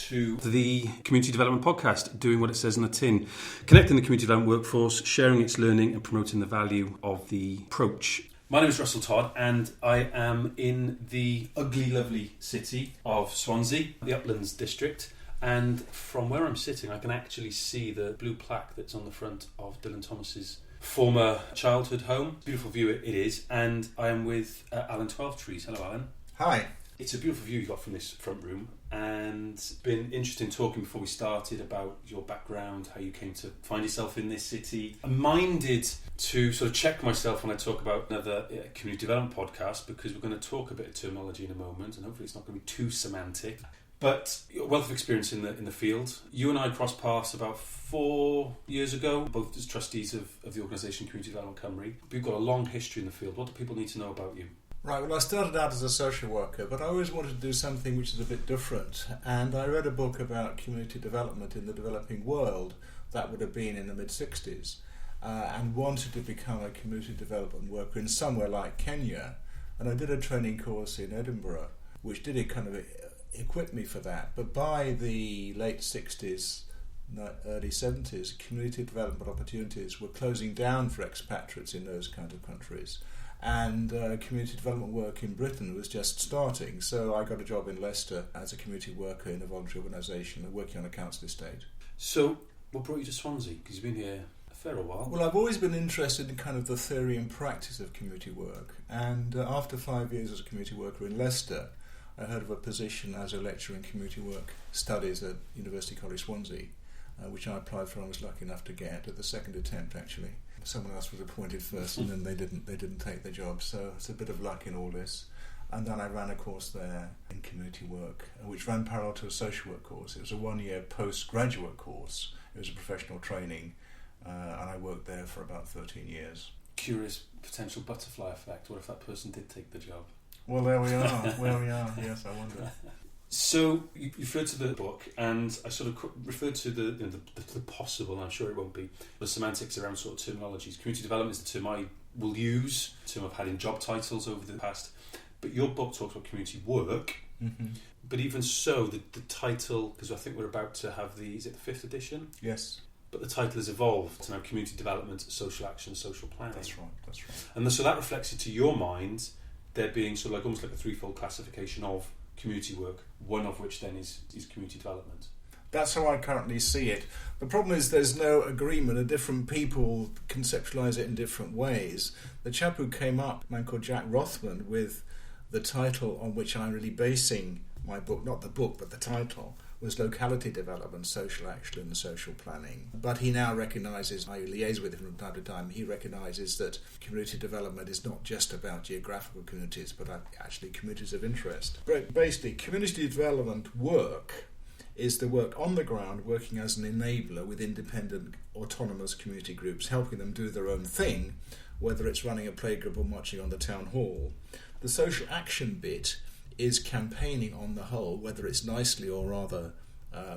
to the Community Development Podcast, doing what it says in the tin, connecting the community development workforce, sharing its learning and promoting the value of the approach. My name is Russell Todd and I am in the ugly, lovely city of Swansea, the Uplands district. And from where I'm sitting, I can actually see the blue plaque that's on the front of Dylan Thomas's former childhood home. Beautiful view it is. And I am with Alan Twelvetrees. Hello, Alan. Hi. It's a beautiful view you got from this front room, and it's been interesting talking before we started about your background, how you came to find yourself in this city. I'm minded to sort of check myself when I talk about another community development podcast, because we're going to talk a bit of terminology in a moment, and hopefully it's not going to be too semantic. But a wealth of experience in the field. You and I crossed paths about 4 years ago, both as trustees of the organisation Community Development Cymru. We've got a long history in the field. What do people need to know about you? Right, well, I started out as a social worker, but I always wanted to do something which is a bit different. And I read a book about community development in the developing world, that would have been in the mid-60s, and wanted to become a community development worker in somewhere like Kenya. And I did a training course in Edinburgh, which did kind of equip me for that. But by the late 60s, early 70s, community development opportunities were closing down for expatriates in those kind of countries. And community development work in Britain was just starting, so I got a job in Leicester as a community worker in a voluntary organisation working on a council estate. So, what brought you to Swansea? Because you've been here a fair while. Well, I've always been interested in kind of the theory and practice of community work, and after 5 years as a community worker in Leicester, I heard of a position as a lecturer in community work studies at University College Swansea, which I applied for and was lucky enough to get at the second attempt, actually. Someone else was appointed first, and then they didn't take the job. So it's a bit of luck in all this. And then I ran a course there in community work, which ran parallel to a social work course. It was a 1-year postgraduate course. It was a professional training, and I worked there for about 13 years. Curious potential butterfly effect. What if that person did take the job? Well, there we are. Yes, I wonder. So you referred to the book, and I sort of referred to the possible, and I'm sure it won't be, the semantics around sort of terminologies. Community development is the term I will use, the term I've had in job titles over the past. But your book talks about community work. Mm-hmm. But even so, the title, because I think we're about to have is it the 5th edition? Yes. But the title has evolved to now Community Development, Social Action, Social Planning. That's right. And so that reflects it to your mind, there being sort of like almost like a threefold classification of community work, one of which then is community development. That's how I currently see it. The problem is there's no agreement, and different people conceptualise it in different ways. The chap who came up, a man called Jack Rothman, with the title on which I'm really basing my book, not the book, but the title, was Locality Development, Social Action and Social Planning. But he now recognises, I liaise with him from time to time, he recognises that community development is not just about geographical communities, but actually communities of interest. But basically, community development work is the work on the ground, working as an enabler with independent, autonomous community groups, helping them do their own thing, whether it's running a playgroup or marching on the town hall. The social action bit is campaigning on the whole, whether it's nicely or rather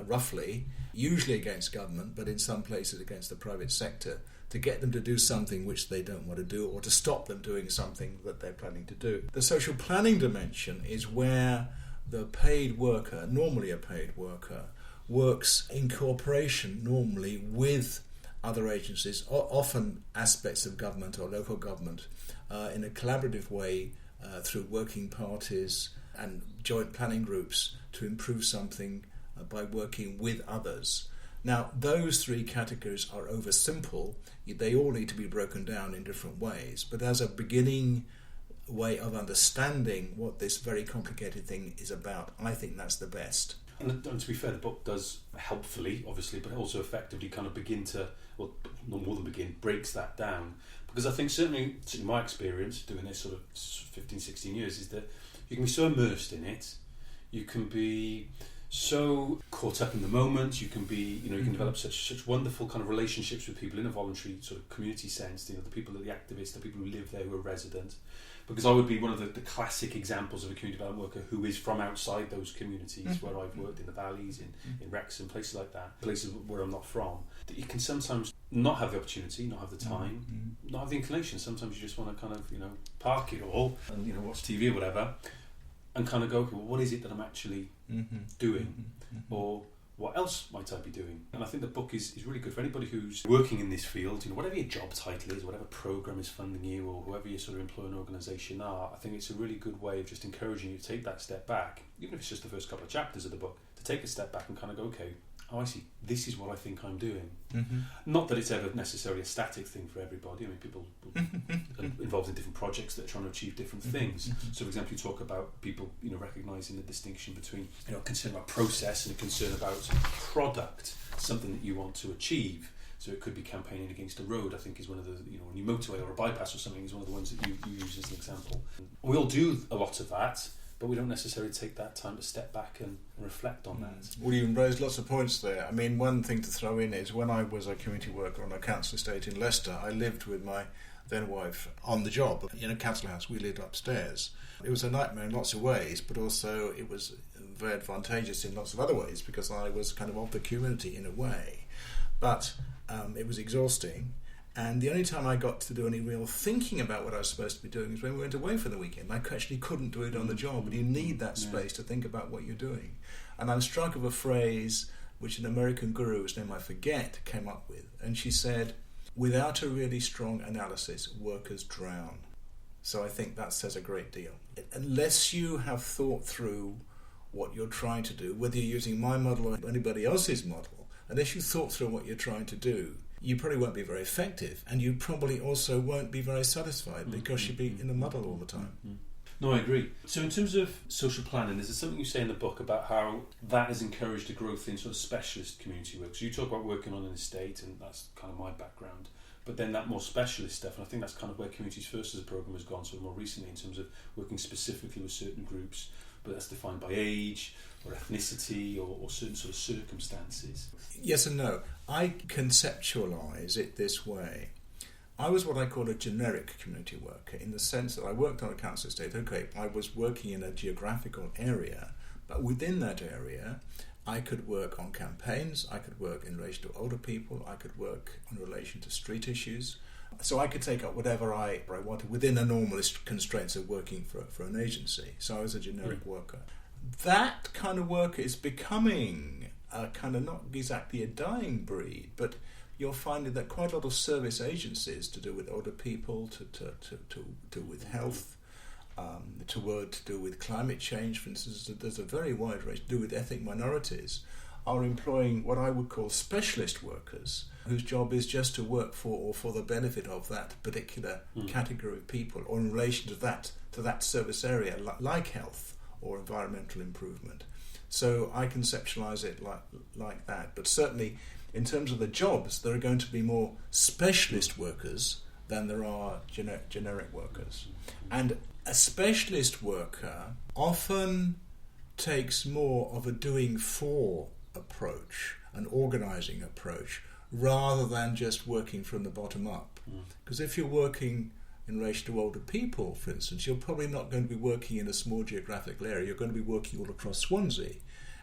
roughly, usually against government, but in some places against the private sector, to get them to do something which they don't want to do, or to stop them doing something that they're planning to do. The social planning dimension is where the paid worker, normally a paid worker, works in cooperation normally with other agencies, often aspects of government or local government, in a collaborative way through working parties and joint planning groups to improve something by working with others. Now, those three categories are oversimple. They all need to be broken down in different ways. But as a beginning way of understanding what this very complicated thing is about, I think that's the best. And to be fair, the book does helpfully, obviously, but also effectively kind of begin to, well, no more than begin, breaks that down. Because I think certainly my experience doing this sort of 15, 16 years is that you can be so immersed in it, you can be so caught up in the moment, you can be, you can develop such wonderful kind of relationships with people in a voluntary sort of community sense, the people, the activists, the people who live there, who are resident. Because I would be one of the classic examples of a community development worker who is from outside those communities where I've worked in the valleys, in Wrexham, places like that, places where I'm not from, that you can sometimes not have the opportunity, not have the time, not have the inclination. Sometimes you just want to kind of, park it all and, watch TV or whatever. and kind of go, okay, well, what is it that I'm actually doing? Or what else might I be doing? And I think the book is really good for anybody who's working in this field, whatever your job title is, whatever program is funding you, or whoever your sort of employer organisation are. I think it's a really good way of just encouraging you to take that step back, even if it's just the first couple of chapters of the book, to take a step back and kind of go, okay, oh, I see, this is what I think I'm doing. Not that it's ever necessarily a static thing for everybody. I mean, people are involved in different projects that are trying to achieve different things. So, for example, you talk about people, recognising the distinction between, concern about process and a concern about product, something that you want to achieve. So it could be campaigning against a road, I think, is one of the, a new motorway or a bypass or something is one of the ones that you use as an example. We all do a lot of that, but we don't necessarily take that time to step back and reflect on that. Well, you raised lots of points there. I mean, one thing to throw in is when I was a community worker on a council estate in Leicester, I lived with my then wife on the job. In a council house, we lived upstairs. It was a nightmare in lots of ways, but also it was very advantageous in lots of other ways because I was kind of the community in a way. But it was exhausting. And the only time I got to do any real thinking about what I was supposed to be doing is when we went away for the weekend. I actually couldn't do it on the job, and you need that space to think about what you're doing. And I'm struck of a phrase which an American guru, whose name I forget, came up with. And she said, without a really strong analysis, workers drown. So I think that says a great deal. Unless you have thought through what you're trying to do, whether you're using my model or anybody else's model, unless you thought through what you're trying to do, you probably won't be very effective, and you probably also won't be very satisfied because you'll be in a muddle all the time. No, I agree. So in terms of social planning, is there something you say in the book about how that has encouraged a growth in sort of specialist community work? So you talk about working on an estate, and that's kind of my background, but then that more specialist stuff, and I think that's kind of where Communities First as a programme has gone sort of more recently in terms of working specifically with certain groups, but that's defined by age or ethnicity or certain sort of circumstances. Yes and no. I conceptualise it this way. I was what I call a generic community worker in the sense that I worked on a council estate. Okay, I was working in a geographical area, but within that area I could work on campaigns, I could work in relation to older people, I could work in relation to street issues. So I could take up whatever I wanted within the normalist constraints of working for an agency. So I was a generic worker. That kind of work is becoming a kind of not exactly a dying breed, but you're finding that quite a lot of service agencies to do with older people, to do with health, to do with climate change, for instance, there's a very wide range, to do with ethnic minorities, are employing what I would call specialist workers, whose job is just to work for or for the benefit of that particular category of people, or in relation to that service area, like health or environmental improvement. So I conceptualise it like that. But certainly, in terms of the jobs, there are going to be more specialist workers than there are generic workers. And a specialist worker often takes more of a doing for approach, an organising approach, rather than just working from the bottom up. Because if you're working in relation to older people, for instance, you're probably not going to be working in a small geographical area. You're going to be working all across Swansea.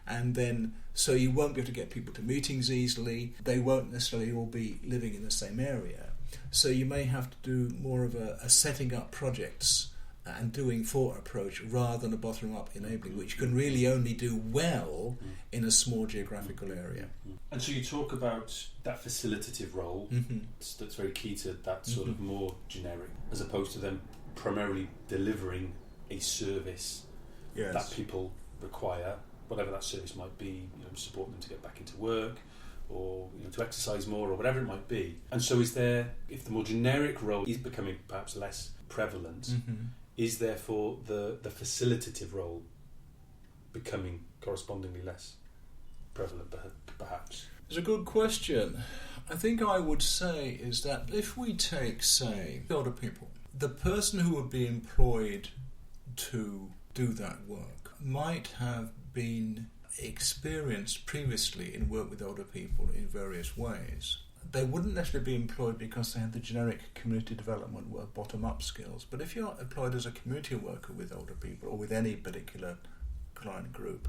And then, so you won't be able to get people to meetings easily. They won't necessarily all be living in the same area. So you may have to do more of a setting up projects and doing for approach rather than a bottom-up enabling, which you can really only do well in a small geographical area. And so you talk about that facilitative role that's very key to that sort of more generic, as opposed to them primarily delivering a service that people require, whatever that service might be, support them to get back into work, or to exercise more, or whatever it might be. And so is there, if the more generic role is becoming perhaps less prevalent, is therefore the facilitative role becoming correspondingly less prevalent, perhaps? It's a good question. I think I would say is that if we take, say, older people, the person who would be employed to do that work might have been experienced previously in work with older people in various ways. They wouldn't necessarily be employed because they had the generic community development work, bottom-up skills. But if you're employed as a community worker with older people or with any particular client group,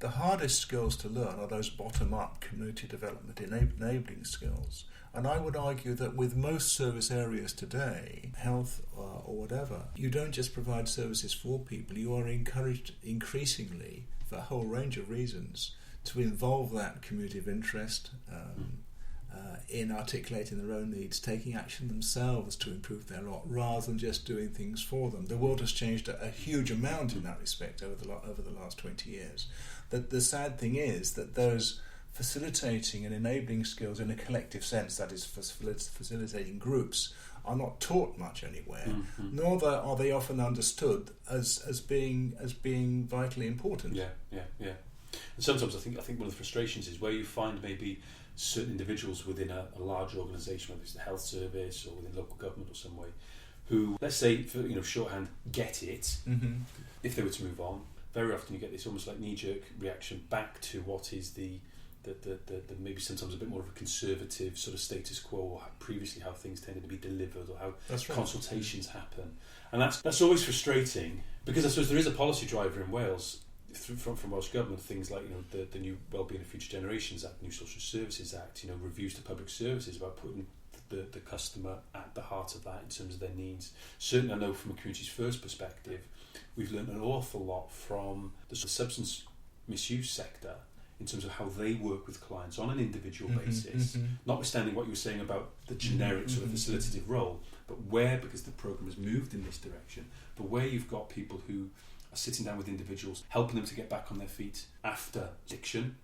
the hardest skills to learn are those bottom-up community development enabling skills. And I would argue that with most service areas today, health or whatever, you don't just provide services for people, you are encouraged increasingly, for a whole range of reasons, to involve that community of interest in articulating their own needs, taking action themselves to improve their lot, rather than just doing things for them. The world has changed a huge amount in that respect over the last 20 years. The sad thing is that those facilitating and enabling skills in a collective sense, that is facilitating groups, are not taught much anywhere, nor are they often understood as being vitally important. Yeah. And sometimes I think one of the frustrations is where you find maybe certain individuals within a large organisation, whether it's the health service or within local government or some way, who, let's say, for shorthand, get it. If they were to move on, very often you get this almost like knee-jerk reaction back to what is the maybe sometimes a bit more of a conservative sort of status quo, or previously how things tended to be delivered, or how consultations happen. And that's always frustrating, because I suppose there is a policy driver in Wales from Welsh Government, things like the new Wellbeing of Future Generations Act, new Social Services Act, reviews to public services about putting the customer at the heart of that in terms of their needs. Certainly I know from a Communities First perspective, we've learned an awful lot from the substance misuse sector in terms of how they work with clients on an individual basis, notwithstanding what you were saying about the generic sort of facilitative role, but where, because the programme has moved in this direction, but where you've got people who are sitting down with individuals, helping them to get back on their feet after addiction,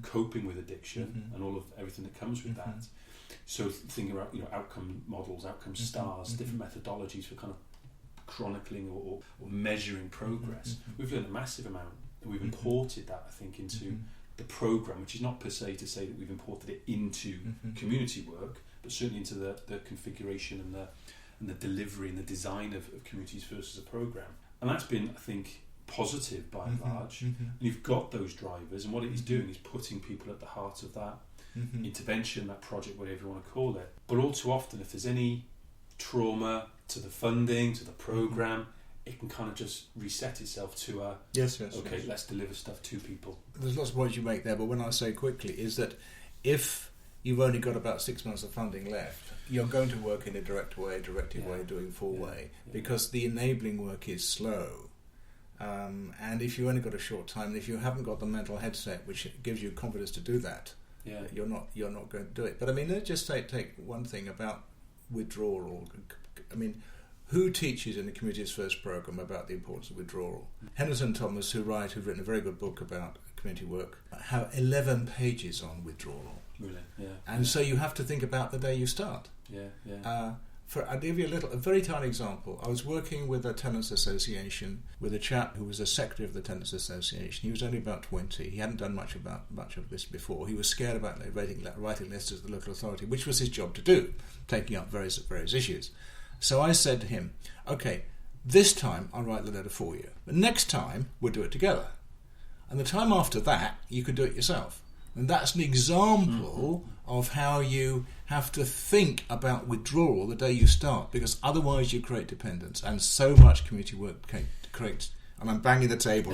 coping with addiction, and all of everything that comes with that. So thinking about outcome models, outcome stars, different methodologies for kind of chronicling or measuring progress. We've learned a massive amount, and we've imported that, I think, into the programme, which is not per se to say that we've imported it into community work, but certainly into the configuration and the delivery and the design of Communities First as a programme. And that's been, I think, positive by and large. And you've got those drivers, and what it is doing is putting people at the heart of that intervention, that project, whatever you want to call it. But all too often, if there's any trauma to the funding, to the programme, it can kind of just reset itself to let's deliver stuff to people. There's lots of points you make there, but when I say quickly is that if you've only got about 6 months of funding left, you're going to work in a directive way, doing full way, because the enabling work is slow. And if you've only got a short time, and if you haven't got the mental headset which gives you confidence to do that, you're not going to do it. But I mean, let's just take one thing about withdrawal. I mean, who teaches in the Communities First programme about the importance of withdrawal? Henderson Thomas, who've written a very good book about community work, have 11 pages on withdrawal. Really? Yeah. And so you have to think about the day you start. I'll give you a very tiny example. I was working with a tenants association with a chap who was a secretary of the tenants association. He was only about 20. He hadn't done much of this before. He was scared about writing letters to the local authority, which was his job to do, taking up various issues. So I said to him, okay, this time I'll write the letter for you. But next time we'll do it together. And the time after that, you could do it yourself. And that's an example of how you have to think about withdrawal the day you start, because otherwise you create dependence. And so much community work creates, and I'm banging the table.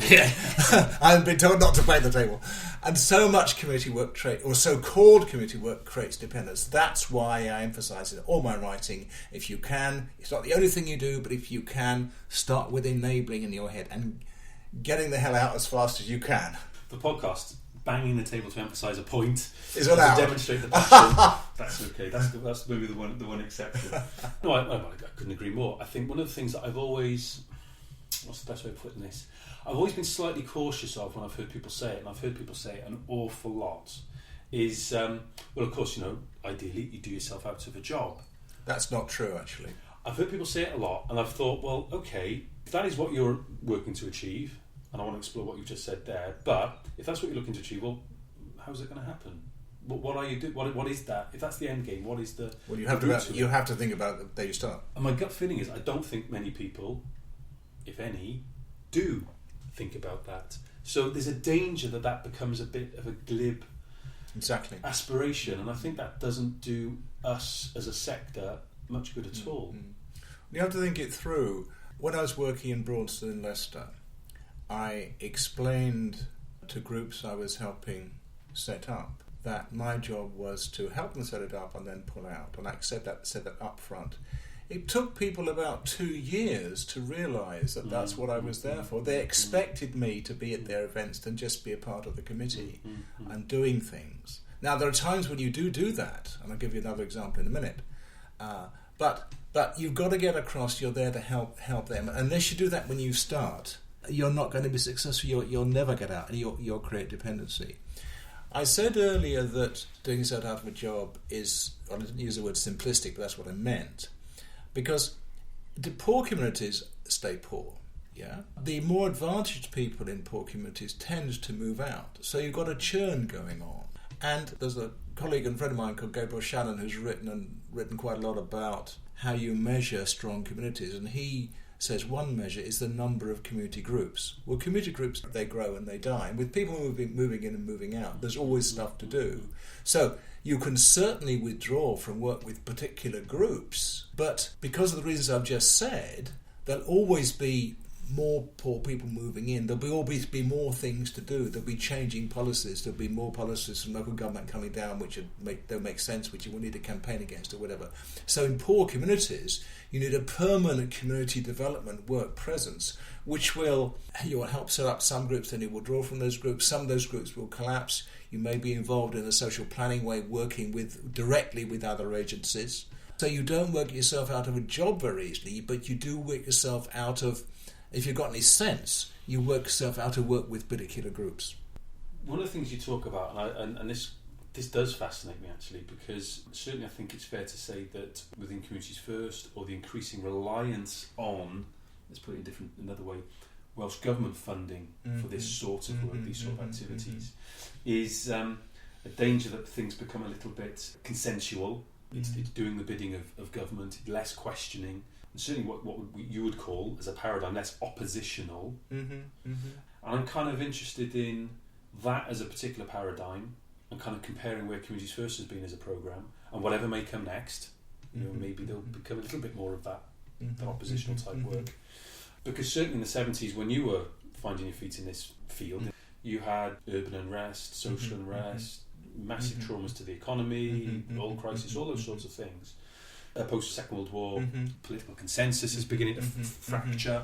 I've been told not to bang the table. And so much community work, or so-called community work, creates dependence. That's why I emphasise in all my writing, if you can, it's not the only thing you do, but if you can, start with enabling in your head and getting the hell out as fast as you can. The podcast, banging the table to emphasise a point, is allowed. To demonstrate the passion. That's okay. That's maybe the one exception. No, I couldn't agree more. I think one of the things that I've always, what's the best way of putting this? I've always been slightly cautious of when I've heard people say it, and I've heard people say it an awful lot, is, well, of course, ideally you do yourself out of a job. That's not true, actually. I've heard people say it a lot, and I've thought, well, okay, if that is what you're working to achieve, and I want to explore what you've just said there, but if that's what you're looking to achieve, well, how's it going to happen? What are you doing? What is that? If that's the end game, what is the... Well, you have to think about it the day you start. And my gut feeling is I don't think many people, if any, do think about that. So there's a danger that becomes a bit of a glib aspiration, and I think that doesn't do us as a sector much good at all. You have to think it through. When I was working in Braunstone in Leicester, I explained to groups I was helping set up that my job was to help them set it up and then pull out. And I said that up front. It took people about 2 years to realise that that's what I was there for. They expected me to be at their events and just be a part of the committee and doing things. Now, there are times when you do that, and I'll give you another example in a minute. But you've got to get across you're there to help them. Unless you do that when you start, you're not going to be successful. You'll never get out, and you'll create dependency. I said earlier that doing so out of a job is, well, I didn't use the word simplistic, but that's what I meant. Because the poor communities stay poor, yeah? The more advantaged people in poor communities tend to move out. So you've got a churn going on. And there's a colleague and friend of mine called Gabriel Shannon who's written quite a lot about how you measure strong communities. And he says one measure is the number of community groups. Well, community groups, they grow and they die. And with people moving in and moving out, there's always stuff to do. So you can certainly withdraw from work with particular groups, but because of the reasons I've just said, there'll always be more poor people moving in. There'll always be more things to do. There'll be changing policies. There'll be more policies from local government coming down which don't make sense, which you will need to campaign against or whatever. So in poor communities, you need a permanent community development work presence, which will help set up some groups, then you will draw from those groups. Some of those groups will collapse. You may be involved in a social planning way, working directly with other agencies. So you don't work yourself out of a job very easily, but you do work yourself out of, if you've got any sense, you work yourself out of work with particular groups. One of the things you talk about, and this does fascinate me actually, because certainly I think it's fair to say that within Communities First, or the increasing reliance on, let's put it another way, Welsh Government funding for this sort of work, these sort of activities, is a danger that things become a little bit consensual. It's doing the bidding of government, less questioning, and certainly what you would call, as a paradigm, less oppositional. And I'm kind of interested in that as a particular paradigm, and kind of comparing where Communities First has been as a programme, and whatever may come next, maybe they'll become a little bit more of that oppositional type work. Because certainly in the 70s, when you were finding your feet in this field, you had urban unrest, social unrest, massive traumas to the economy, oil crisis, all those sorts of things. Post-Second World War, political consensus is beginning to fracture.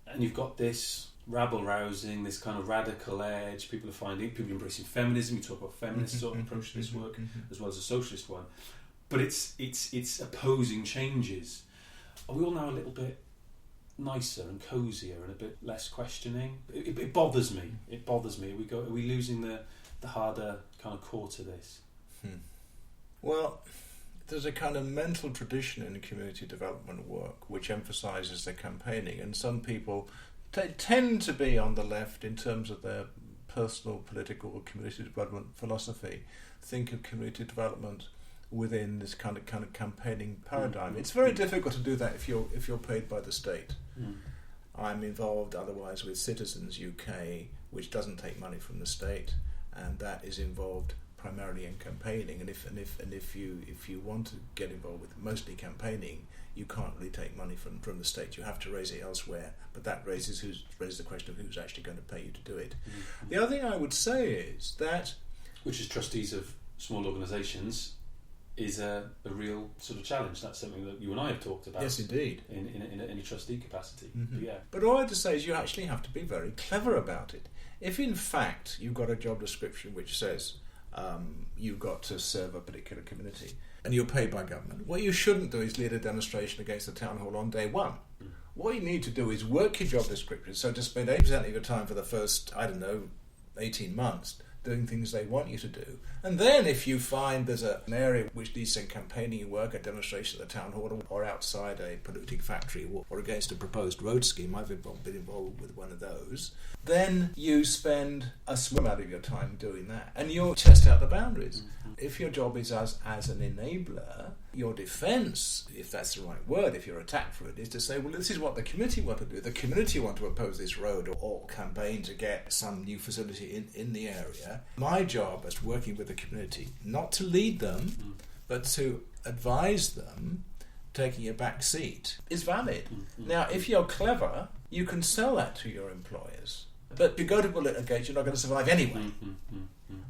And you've got this rabble-rousing, this kind of radical edge. People embracing feminism. You talk about feminist sort of approach to this work, as well as a socialist one. But it's opposing changes. Are we all now a little bit nicer and cosier and a bit less questioning? It bothers me. Are we losing the harder kind of core to this? Well, there's a kind of mental tradition in community development work which emphasises the campaigning, and some people tend to be on the left in terms of their personal political community development philosophy, think of community development within this kind of campaigning paradigm. It's very difficult to do that if you're paid by the state. I'm involved otherwise with Citizens UK, which doesn't take money from the state, and that is involved primarily in campaigning. And if you want to get involved with mostly campaigning, you can't really take money from the state. You have to raise it elsewhere. But that raises the question of who's actually going to pay you to do it. The other thing I would say is that, which is trustees of small organisations, is a real sort of challenge. That's something that you and I have talked about. Yes, indeed. In a trustee capacity. But all I have to say is you actually have to be very clever about it. If in fact you've got a job description which says you've got to serve a particular community and you're paid by government, what you shouldn't do is lead a demonstration against the town hall on day one. What you need to do is work your job description, so to spend 80% of your time for the first, 18 months doing things they want you to do. And then if you find there's an area which needs some campaigning work, a demonstration at the town hall or outside a polluting factory or against a proposed road scheme, I've been involved with one of those, then you spend a small amount of your time doing that and you'll test out the boundaries. If your job is as an enabler, your defence, if that's the right word, if you're attacked for it, is to say, well, this is what the committee want to do. The community want to oppose this road or campaign to get some new facility in the area. My job as working with the community, not to lead them, but to advise them, taking a back seat, is valid. Now, if you're clever, you can sell that to your employers. But if you go to litigate, you're not going to survive anyway.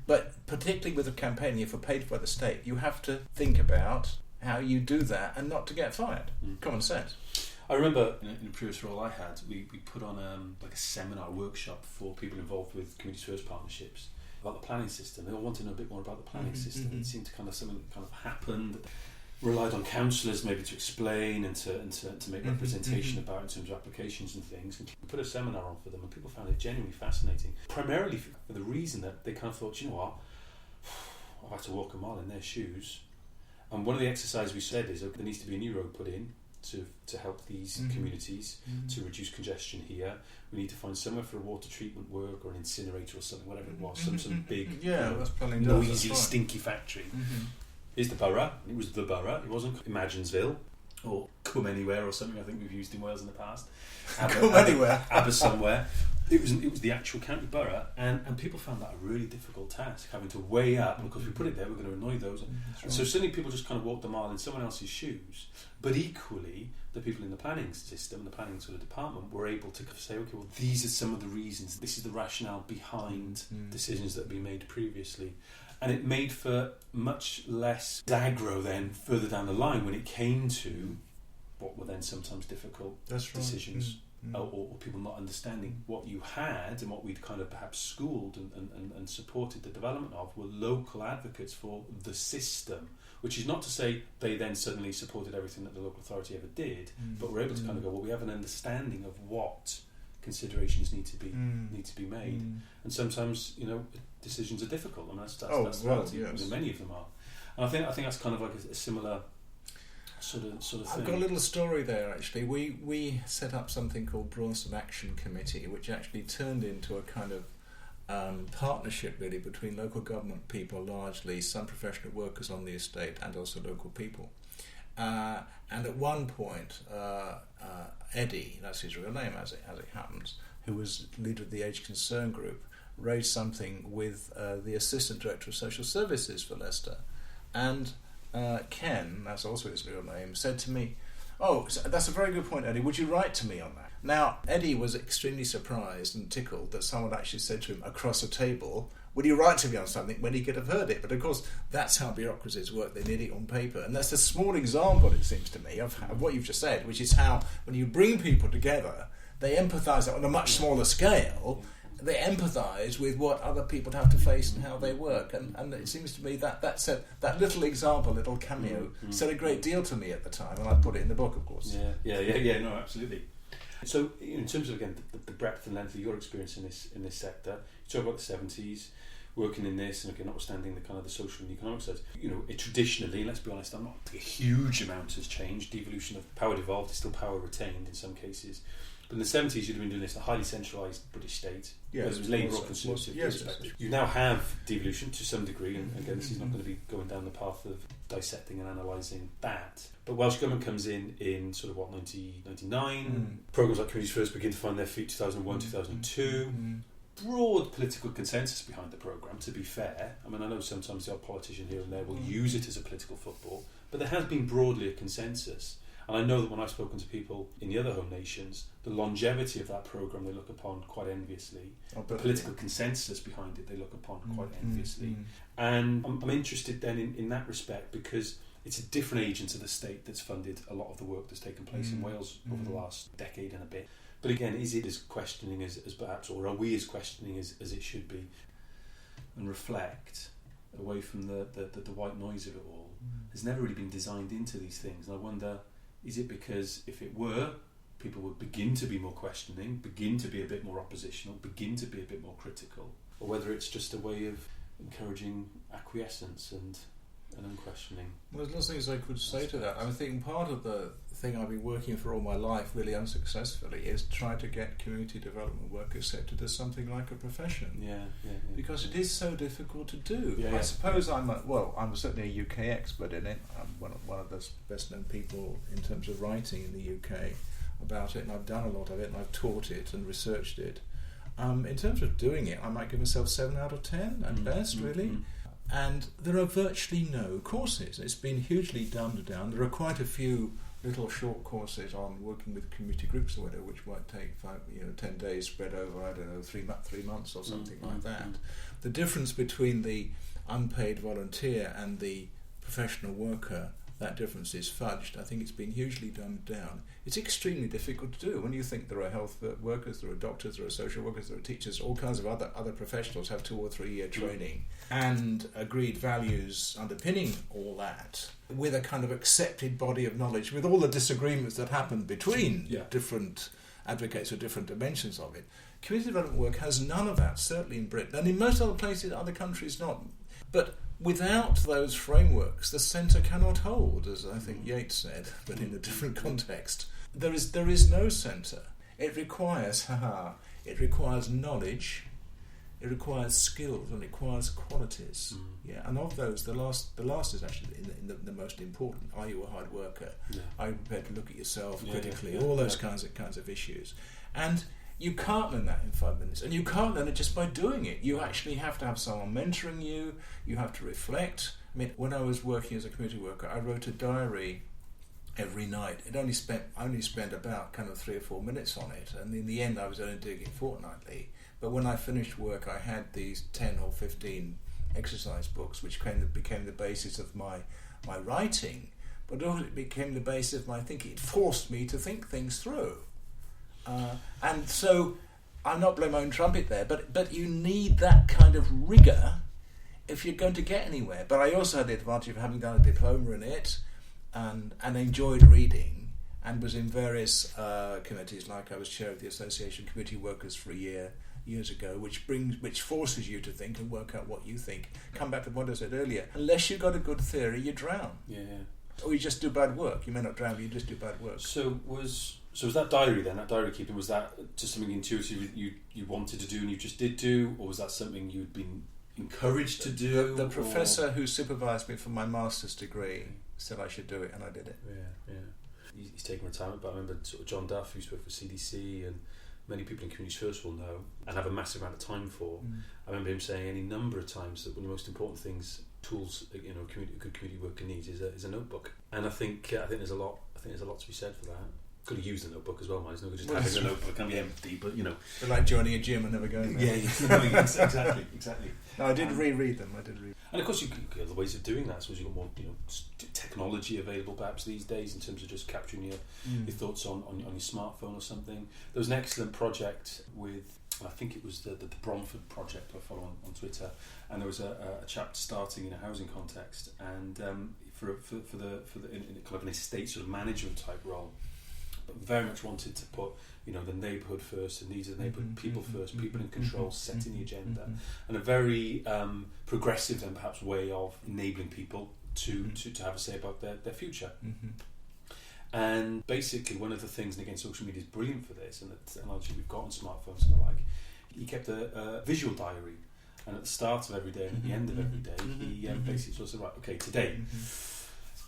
But particularly with a campaign, if you're paid by the state, you have to think about how you do that and not to get fired. Common sense. I remember in a previous role I had, we put on like a seminar workshop for people involved with community service partnerships about the planning system. They all wanted to know a bit more about the planning system. It seemed to something happened. Relied on counsellors maybe to explain and to make representation about in terms of applications and things. And we put a seminar on for them, and people found it genuinely fascinating. Primarily for the reason that they kind of thought, you know what, I've had to walk a mile in their shoes. And one of the exercises we said is, okay, there needs to be a new road put in to help these communities to reduce congestion here. We need to find somewhere for a water treatment work or an incinerator or something, whatever it was, some big, that's probably noisy, stinky factory. Is the borough. It was the borough. It wasn't Imaginesville or Come Anywhere or something I think we've used in Wales in the past. Come Anywhere. Aber somewhere. It was the actual county borough, and people found that a really difficult task, having to weigh up, because we put it there, we're going to annoy those. And so suddenly people just kind of walked a mile in someone else's shoes, but equally the people in the planning system, the planning sort of department, were able to say, okay, well, these are some of the reasons, this is the rationale behind decisions that have been made previously. And it made for much less aggro then further down the line when it came to what were then sometimes difficult decisions. Or people not understanding what you had and what we'd kind of perhaps schooled and supported the development of were local advocates for the system, which is not to say they then suddenly supported everything that the local authority ever did, but were able to kind of go, well, we have an understanding of what considerations need to be made, and sometimes decisions are difficult, and that's reality. Yes. Many of them are, and I think that's kind of like a similar sort of thing. I've got a little story there actually. We set up something called Braunstone Action Committee, which actually turned into a kind of partnership really between local government people, largely some professional workers on the estate, and also local people. And at one point, Eddie, that's his real name as it happens, who was leader of the Age Concern Group, raised something with the Assistant Director of Social Services for Leicester. And Ken, that's also his real name, said to me, "Oh, that's a very good point, Eddie. Would you write to me on that?" Now, Eddie was extremely surprised and tickled that someone actually said to him across a table, "Would you write to me on something?" when he could have heard it. But of course, that's how bureaucracies work. They need it on paper. And that's a small example, it seems to me, of what you've just said, which is how when you bring people together, they empathise on a much smaller scale. They empathise with what other people have to face and how they work, and it seems to me that that little example, little cameo, said a great deal to me at the time, and I put it in the book, of course. Yeah. No, absolutely. So, in terms of again the breadth and length of your experience in this sector, you talk about the 70s, working in this, and again, notwithstanding the kind of the social and economic side, it traditionally, let's be honest, a huge amount has changed. Devolution of power devolved is still power retained in some cases. But in the 70s, you'd have been doing this in a highly centralised British state, whether it was Labour or Conservative. Yes. You now have devolution to some degree, and again, this is not going to be going down the path of dissecting and analysing that. But Welsh Government comes in sort of, 1999. Programmes like Communities First begin to find their feet 2001, 2002. Broad political consensus behind the programme, to be fair. I mean, I know sometimes the odd politician here and there will use it as a political football, but there has been broadly a consensus. And I know that when I've spoken to people in the other home nations, the longevity of that programme they look upon quite enviously. The political consensus behind it they look upon quite enviously. And I'm interested then in that respect, because it's a different agent of the state that's funded a lot of the work that's taken place in Wales over the last decade and a bit. But again, is it as questioning as perhaps, or are we as questioning as it should be? And reflect away from the white noise of it all. Has never really been designed into these things. And I wonder, is it because if it were, people would begin to be more questioning, begin to be a bit more oppositional, begin to be a bit more critical, or whether it's just a way of encouraging acquiescence and unquestioning? Well, there's lots of things I could say to that. I think part of the thing I've been working for all my life, really unsuccessfully, is try to get community development work accepted as something like a profession. Yeah. Because it is so difficult to do. I suppose I'm certainly a UK expert in it. I'm one of the best known people in terms of writing in the UK about it, and I've done a lot of it, and I've taught it and researched it. In terms of doing it, I might give myself 7 out of 10 at best, really. And there are virtually no courses. It's been hugely dumbed down. There are quite a few little short courses on working with community groups or whatever, which might take 10 days spread over, I don't know, 3 months or something like that. The difference between the unpaid volunteer and the professional worker, that difference is fudged. I think it's been hugely dumbed down. It's extremely difficult to do when you think there are health workers, there are doctors, there are social workers, there are teachers, all kinds of other professionals have 2 or 3 year training and agreed values underpinning all that, with a kind of accepted body of knowledge, with all the disagreements that happen between different advocates or different dimensions of it. Community development work has none of that, certainly in Britain, and in most other places, other countries not. But without those frameworks, the centre cannot hold, as I think Yeats said, but in a different context. There is no centre. It requires knowledge, it requires skills, and it requires qualities. And of those, the last is actually the most important. Are you a hard worker? Are you prepared to look at yourself critically? All those kinds of issues. And you can't learn that in 5 minutes, and you can't learn it just by doing it. You actually have to have someone mentoring you. You have to reflect. I mean, when I was working as a community worker, I wrote a diary every night. I only spent about kind of 3 or 4 minutes on it, and in the end, I was only doing it fortnightly. But when I finished work, I had these 10 or 15 exercise books, which became the basis of my writing. But also, it became the basis of my thinking. It forced me to think things through. And so, I'm not blowing my own trumpet there, but you need that kind of rigour if you're going to get anywhere. But I also had the advantage of having done a diploma in it and enjoyed reading, and was in various committees, like I was chair of the Association of Community Workers for a year years ago, which forces you to think and work out what you think. Come back to what I said earlier. Unless you've got a good theory, you drown. Or you just do bad work. You may not drown, but you just do bad work. So was that diary then, that diary keeping, was that just something intuitive you wanted to do and you just did do, or was that something you'd been encouraged to do? The professor who supervised me for my master's degree said I should do it, and I did it. He's taken retirement, but I remember sort of John Duff, who's worked for CDC, and many people in Communities First will know and have a massive amount of time for. I remember him saying any number of times that one of the most important tools a good community worker needs is a notebook. And I think there's a lot to be said for that. Could have used a notebook as well, man. It's not just having a notebook. It can be empty, but They're like joining a gym and never going there. Exactly. No, I did reread them. And of course, you could get other ways of doing that. So you've got more, technology available perhaps these days in terms of just capturing your thoughts on your smartphone or something. There was an excellent project with, I think it was the Bromford project I follow on Twitter, and there was a chap starting in a housing context, and for the in kind of an estate sort of management type role, but very much wanted to put the neighbourhood first, and needs of the neighbourhood, people first, people in control, setting the agenda, and a very progressive and perhaps way of enabling people to have a say about their future. And basically, one of the things, and again, social media is brilliant for this, and the technology we've got on smartphones and the like, he kept a visual diary, and at the start of every day and at the end of every day, he basically sort of said, right, okay, today,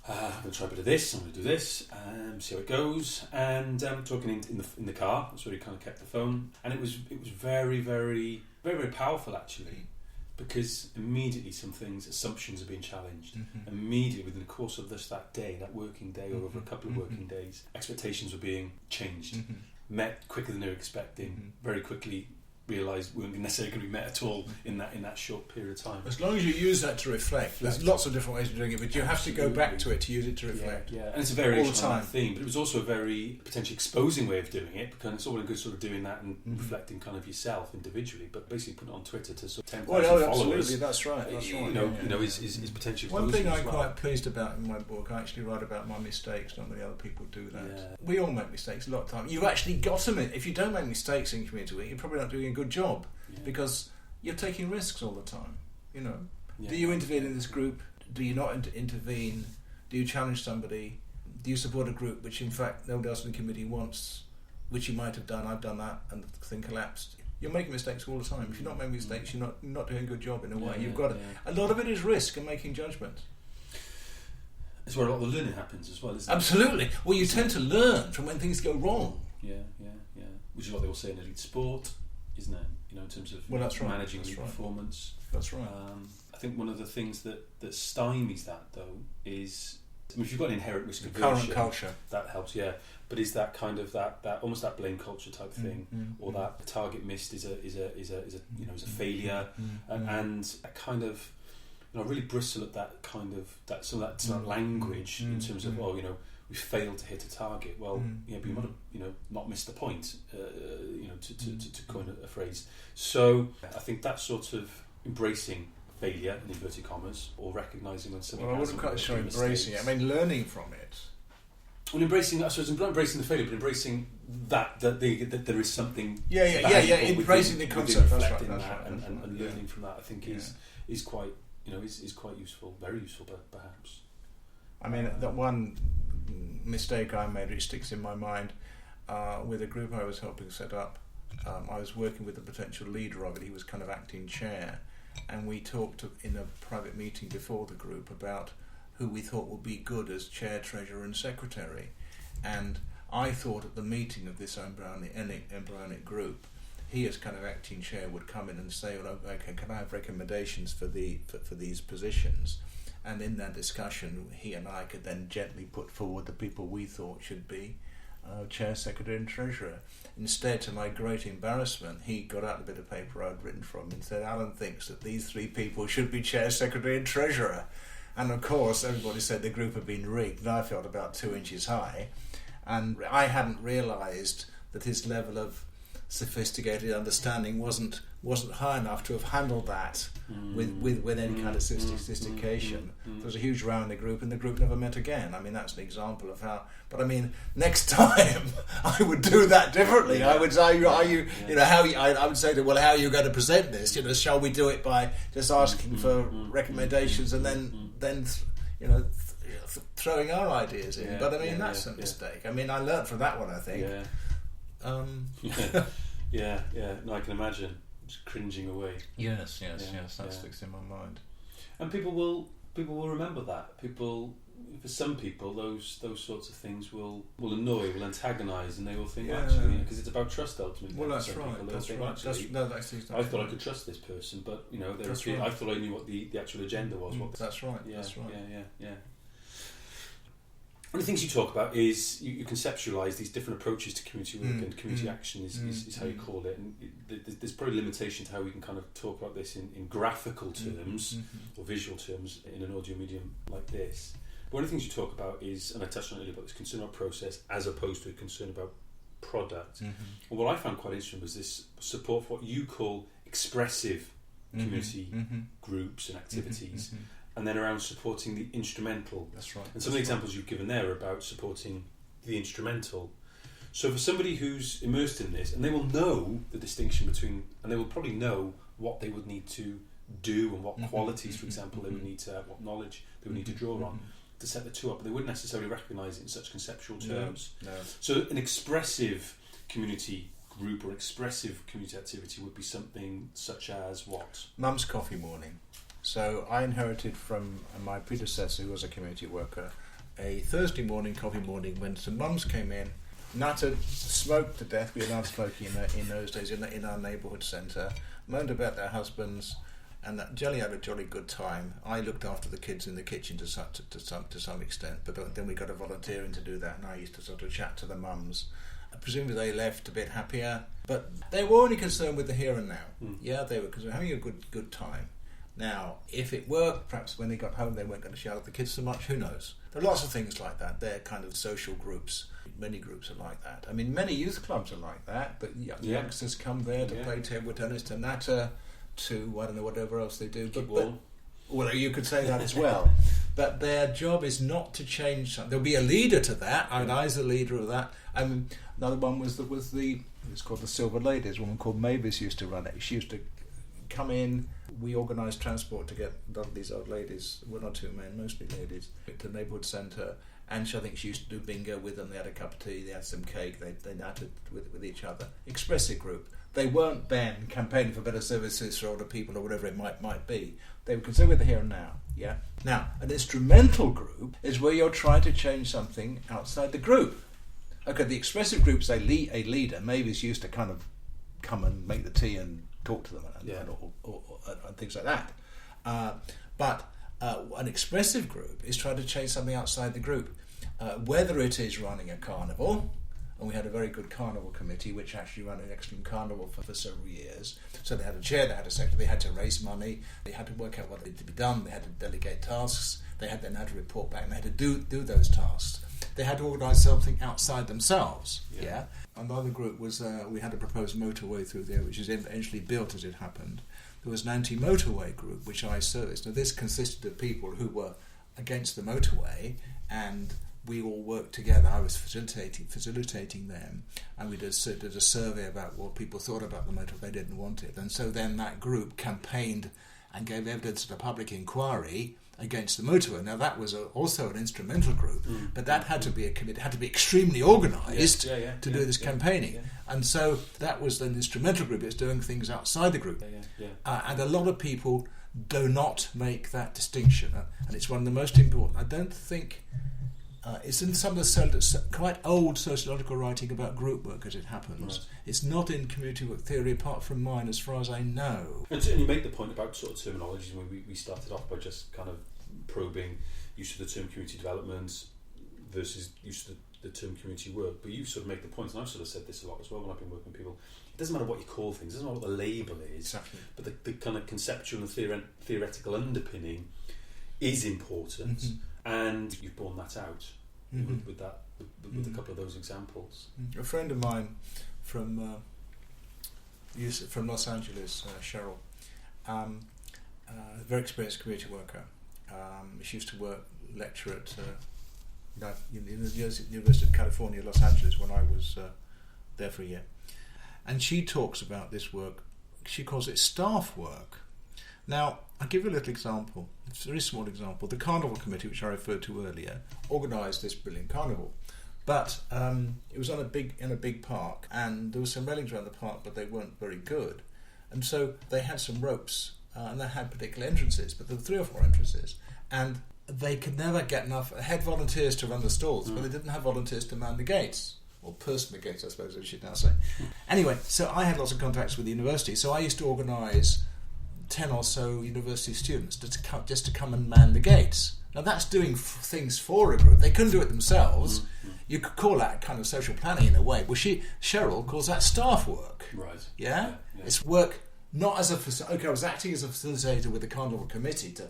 I'm going to try a bit of this, I'm going to do this, see how it goes, and talking in the car. That's where he kind of kept the phone, and it was very, very, very, very powerful actually, because immediately assumptions are being challenged. Immediately within the course of that day, that working day, or over a couple of working days, expectations were being changed, met quicker than they were expecting, very quickly realised weren't necessarily going to be met at all in that short period of time. As long as you use that to reflect, there's lots of different ways of doing it, but you have to go back to it to use it to reflect. And it's a variation on that theme, but it was also a very potentially exposing way of doing it, because it's all in good sort of doing that and reflecting kind of yourself individually, but basically putting it on Twitter to sort of 10,000 followers. Absolutely, that's right. Is potentially one thing I'm quite pleased about in my book. I actually write about my mistakes. Not many other people do that. We all make mistakes a lot of time. You've actually got them. If you don't make mistakes in community work, you're probably not doing a good job, because you're taking risks all the time. Do you intervene in this group? Do you not intervene? Do you challenge somebody? Do you support a group which in fact nobody else in the committee wants, which you might have done? I've done that and the thing collapsed. You're making mistakes all the time. If you're not making mistakes, you're not doing a good job in a way. You've got a lot of it is risk and making judgments. It's where a lot of the learning happens as well, isn't it? Absolutely. Well, you tend to learn from when things go wrong. Yeah. Which is what they all say in elite sport, isn't it? In terms of managing elite performance. That's right. I think one of the things that stymies that, though, is I mean, if you've got an inherent risk the aversion, current culture, that helps, yeah. But is that kind of that almost that blame culture type thing, or that the target missed is a failure, and that kind of, I really bristle at that kind of some of that language in terms of, we failed to hit a target. Well, but you might have not missed the point, to coin a phrase. So I think that sort of embracing failure in inverted commas, or recognising when something. Well, I wouldn't quite sure embracing it. I mean, learning from it. Well, embracing, I suppose, not embracing the failure, but embracing that there is something. Embracing the concept. That's right. And learning from that, I think, is quite useful, very useful, perhaps. I mean, that one mistake I made, which sticks in my mind, with a group I was helping set up. I was working with the potential leader of it. He was kind of acting chair, and we talked in a private meeting before the group about who we thought would be good as chair, treasurer and secretary. And I thought at the meeting of this embryonic group, he as kind of acting chair would come in and say, well, okay, can I have recommendations for these positions? And in that discussion, he and I could then gently put forward the people we thought should be chair, secretary and treasurer. Instead, to my great embarrassment, he got out a bit of paper I'd written for him and said, Alan thinks that these three people should be chair, secretary and treasurer. And of course, everybody said the group had been rigged, and I felt about 2 inches high. And I hadn't realised that his level of sophisticated understanding wasn't high enough to have handled that with any kind of sophistication. There was a huge row in the group, and the group never met again. I mean, that's an example of how. But I mean, next time I would do that differently. I would say, I would say to, well, how are you going to present this? Shall we do it by just asking for recommendations and then throwing our ideas in? But I mean, that's a mistake. I mean, I learnt from that one, I think. No, I can imagine just cringing away. Yes, that sticks in my mind. And people will remember that. For some people, those sorts of things will annoy, will antagonise, and they will think, actually, because it's about trust ultimately. Well, that's right. That's right. I thought I could trust this person, but I thought I knew what the actual agenda was. That's right. That's right. Yeah. One of the things you talk about is you conceptualise these different approaches to community work, and community action is how you call it. And there's probably a limitation to how we can kind of talk about this in graphical terms or visual terms in an audio medium like this. But one of the things you talk about is, and I touched on it earlier, about this concern about process as opposed to a concern about product. And what I found quite interesting was this support for what you call expressive community groups and activities. And then around supporting the instrumental. That's right. And some of the examples you've given there are about supporting the instrumental. So for somebody who's immersed in this, and they will know the distinction between, and they will probably know what they would need to do and what qualities, for example, they would need to have, what knowledge they would need to draw on to set the two up, but they wouldn't necessarily recognise it in such conceptual terms. No. So an expressive community group or expressive community activity would be something such as what? Mum's coffee morning. So I inherited from my predecessor, who was a community worker, a Thursday morning coffee morning when some mums came in, nutted, smoked to death. We were not smoking in those days in our neighbourhood centre, moaned about their husbands, and that Jelly had a jolly good time. I looked after the kids in the kitchen to some extent, but then we got a volunteer in to do that, and I used to sort of chat to the mums. Presumably they left a bit happier, but they were only concerned with the here and now. Yeah, they were concerned, having a good time. Now, if it worked, perhaps when they got home they weren't going to shout at the kids so much, who knows? There are lots of things like that. They're kind of social groups. Many groups are like that. I mean, many youth clubs are like that, but youngsters come there to play table tennis, to natter, to, I don't know, whatever else they do. But well, you could say that as well. But their job is not to change something. There'll be a leader to that. I mean, I's the leader of that. Another one was it's called the Silver Ladies. A woman called Mavis used to run it. She used to come in. We organised transport to get a lot of these old ladies, one or two men, mostly ladies, to the neighbourhood centre. And I think she used to do bingo with them. They had a cup of tea, they had some cake, they nattered with each other. Expressive group. They weren't then campaigning for better services for older people or whatever it might be. They were concerned with the here and now. Yeah. Now, an instrumental group is where you're trying to change something outside the group. Okay, the expressive group's a leader. Mavis used to kind of come and make the tea and talk to them and things like that. But An expressive group is trying to change something outside the group, whether it is running a carnival, and we had a very good carnival committee which actually ran an excellent carnival for several years. So they had a chair, they had a secretary, they had to raise money, they had to work out what needed to be done, they had to delegate tasks, they had then had to report back, and they had to do those tasks. They had to organise something outside themselves. Yeah. Another group was we had a proposed motorway through there, which is eventually built as it happened. There was an anti-motorway group which I serviced. Now this consisted of people who were against the motorway, and we all worked together. I was facilitating them, and we did a survey about what people thought about the motorway. They didn't want it, and so then that group campaigned and gave evidence at a public inquiry against the motorway. Now that was also an instrumental group, but that had to be a committee, had to be extremely organised to do this campaigning. And so that was an instrumental group. It's doing things outside the group, and a lot of people do not make that distinction, and it's one of the most important. I don't think. It's in some of the quite old sociological writing about group work as it happens. Right. It's not in community work theory apart from mine as far as I know. And you make the point about sort of terminology. We started off by just kind of probing use of the term community development versus use of the term community work. But you sort of make the point, and I've sort of said this a lot as well when I've been working with people. It doesn't matter what you call things, it doesn't matter what the label is, exactly. But the kind of conceptual and theoretical underpinning is important, and you've borne that out. With a couple of those examples. A friend of mine from Los Angeles, Cheryl, a very experienced community worker. She used to lecture at the University of California, Los Angeles, when I was there for a year. And she talks about this work. She calls it staff work. Now, I'll give you a little example. It's a very small example. The Carnival Committee, which I referred to earlier, organised this brilliant carnival. But it was in a big park, and there were some railings around the park, but they weren't very good. And so they had some ropes, and they had particular entrances, but there were 3 or 4 entrances. And they could never get enough head volunteers to run the stalls, but they didn't have volunteers to man the gates. Or person the gates, I suppose I should now say. Anyway, so I had lots of contacts with the university, so I used to organise 10 or so university students just to come and man the gates. Now that's doing things for a group. They couldn't do it themselves. You could call that kind of social planning in a way. Well, Cheryl calls that staff work. Right. Yeah? It's work not as I was acting as a facilitator with the Carnival Committee to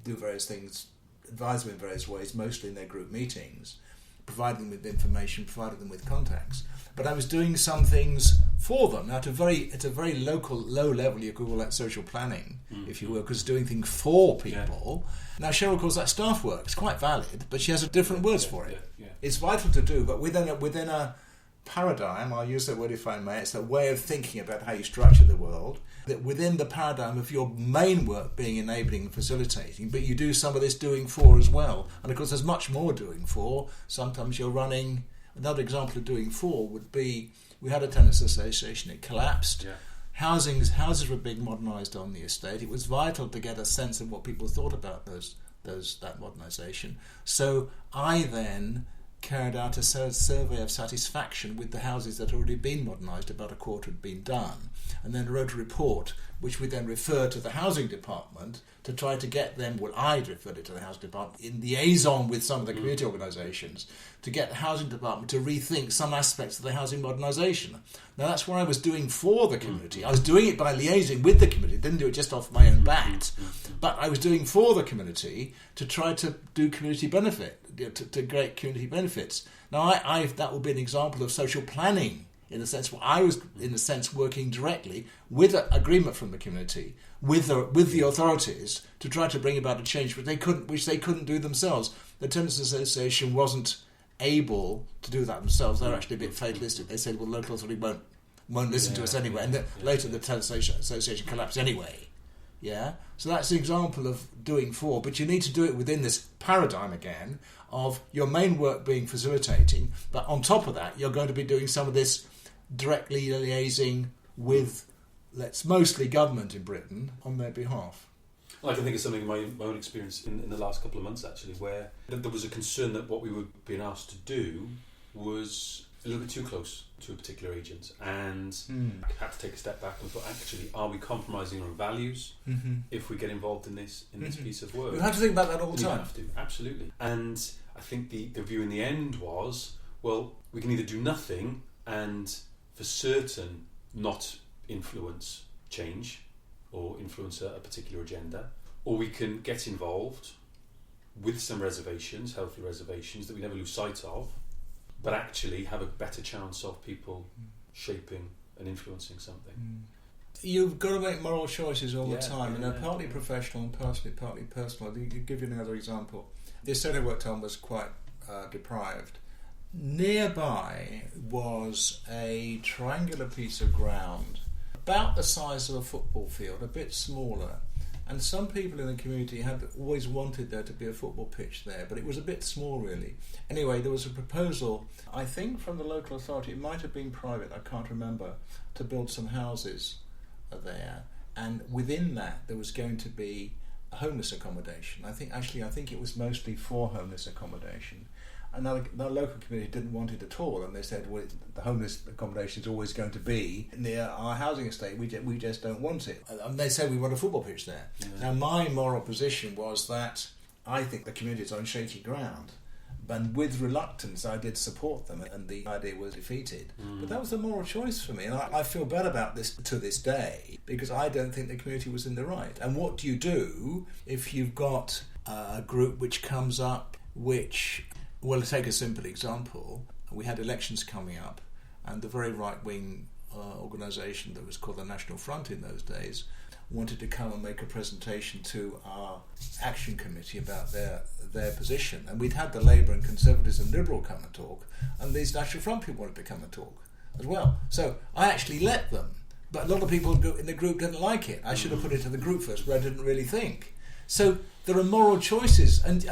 do various things, advise them in various ways, mostly in their group meetings, providing them with information, providing them with contacts. But I was doing some things for them. Now, at a very local, low level, you could call that social planning, if you will, because it's doing things for people. Yeah. Now, Cheryl calls that staff work. It's quite valid, but she has different words for it. It's vital to do, but within a paradigm, I'll use that word if I may, it's a way of thinking about how you structure the world, that within the paradigm of your main work being enabling and facilitating, but you do some of this doing for as well. And of course, there's much more doing for. Sometimes you're running. Another example of doing for would be, we had a tenants association, it collapsed. Yeah. Houses were being modernised on the estate. It was vital to get a sense of what people thought about that modernisation. So I then carried out a survey of satisfaction with the houses that had already been modernised, about a quarter had been done, and then wrote a report which we then referred to the housing department to try to get them, well, I'd referred it to the housing department in liaison with some of the community organisations to get the housing department to rethink some aspects of the housing modernisation. Now that's what I was doing for the community. I was doing it by liaising with the community, didn't do it just off my own bat, but I was doing for the community to try to do community benefit, to create community benefits. Now that would be an example of social planning, in the sense where I was, in a sense, working directly with an agreement from the community, with the authorities, to try to bring about a change which they couldn't do themselves. The Tenants Association wasn't able to do that themselves. They're actually a bit fatalistic. They said, well, local authority won't listen to us anyway, and later the Tenants Association collapsed anyway. Yeah, so that's an example of doing for, but you need to do it within this paradigm again of your main work being facilitating, but on top of that, you're going to be doing some of this directly liaising with, mostly government in Britain on their behalf. Well, I can think of something in my own experience in the last couple of months, actually, where there was a concern that what we were being asked to do was a little bit too close to a particular agent, and had to take a step back and thought, actually, are we compromising our values if we get involved in this piece of work? You have to think about that all the time. You have to, absolutely. And I think the view in the end was, well, we can either do nothing and for certain not influence change or influence a particular agenda, or we can get involved with some reservations, healthy reservations that we never lose sight of, but actually have a better chance of people shaping and influencing something. You've got to make moral choices all the time, and they're partly professional and partly personal. I'll give you another example. The estate I worked on was quite deprived. Nearby was a triangular piece of ground about the size of a football field, a bit smaller, and some people in the community had always wanted there to be a football pitch there, but it was a bit small really. Anyway, there was a proposal, I think from the local authority, it might have been private, I can't remember, to build some houses there, and within that there was going to be a homeless accommodation. I think it was mostly for homeless accommodation. And the local community didn't want it at all, and they said, well, the homeless accommodation is always going to be near our housing estate, we just don't want it. And they said we want a football pitch there. Now my moral position was that I think the community is on shaky ground, and with reluctance I did support them, and the idea was defeated. But that was a moral choice for me, and I feel bad about this to this day, because I don't think the community was in the right. And what do you do if you've got a group which comes up which... Well, to take a simple example, we had elections coming up, and the very right-wing organisation that was called the National Front in those days wanted to come and make a presentation to our action committee about their position. And we'd had the Labour and Conservatives and Liberal come and talk, and these National Front people wanted to come and talk as well. So I actually let them, but a lot of people in the group didn't like it. I should have put it to the group first, but I didn't really think. So there are moral choices, and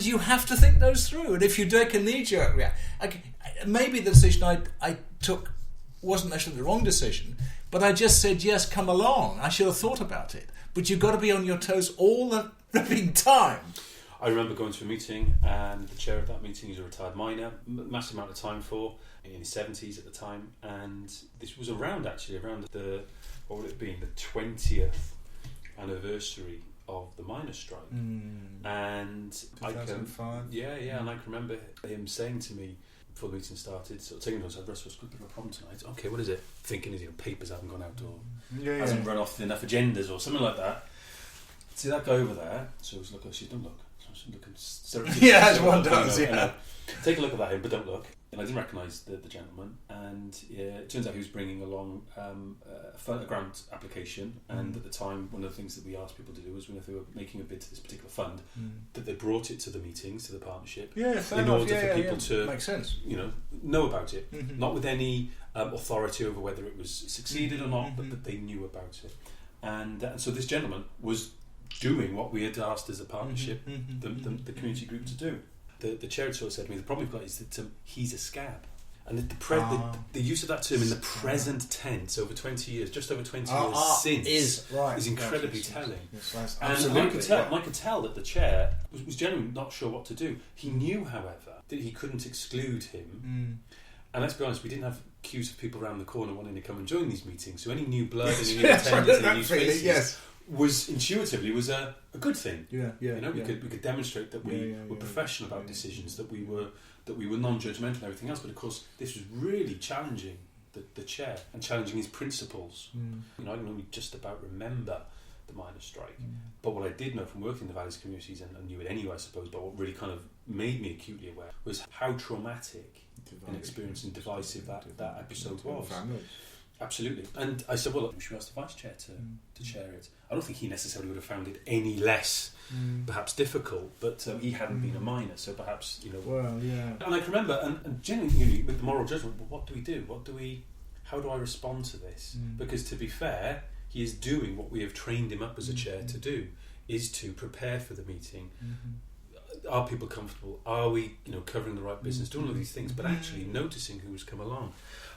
you have to think those through. And if you take a knee-jerk reaction, maybe the decision I took wasn't necessarily the wrong decision, but I just said, yes, come along. I should have thought about it. But you've got to be on your toes all the flipping time. I remember going to a meeting, and the chair of that meeting is a retired miner, massive amount of time for, in his 70s at the time, and this was around the, what would it be, the 20th anniversary of the miners' strike, and 2005. And I can remember him saying to me before the meeting started, sort of taking notes, I've got a bit of a problem tonight. Okay, what is it? Thinking his papers haven't gone out, or hasn't run off enough agendas, or something like that. See that guy over there? So I was looking. She don't look. So I was looking. As one does. Take a look at him, but don't look. And I didn't recognise the gentleman, and it turns out he was bringing along a grant application, and at the time one of the things that we asked people to do was when they were making a bid to this particular fund, that they brought it to the meetings, to the partnership, in order for people to makes sense. Know about it, not with any authority over whether it was succeeded or not, but that they knew about it. And so this gentleman was doing what we had asked as a partnership, the community group to do. The chair sort of said to me, the problem we've got is that he's a scab. And the use of that term in the present tense over 20 years, just over 20 years since, is incredibly telling. Yes, and I could tell that the chair was genuinely not sure what to do. He knew, however, that he couldn't exclude him. And let's be honest, we didn't have queues of people around the corner wanting to come and join these meetings. So any new blood, any new attendance, any new faces... was intuitively a good thing. We could demonstrate that we were professional about decisions, that we were non-judgmental and everything else. But of course, this was really challenging the chair and challenging his principles. I can only just about remember the miners' strike, but what I did know from working in the Valleys communities, and I knew it anyway, I suppose, but what really kind of made me acutely aware was how traumatic an experience and divisive that episode was. Absolutely. And I said, well, we should ask the vice chair to chair it. I don't think he necessarily would have found it any less perhaps difficult, but he hadn't been a miner, so perhaps, Well, yeah. And I can remember, and genuinely, with the moral judgment, well, what do we do? How do I respond to this? Because to be fair, he is doing what we have trained him up as a chair to do, is to prepare for the meeting. Are people comfortable? Are we, covering the right business? Doing all of these things, but actually noticing who's come along.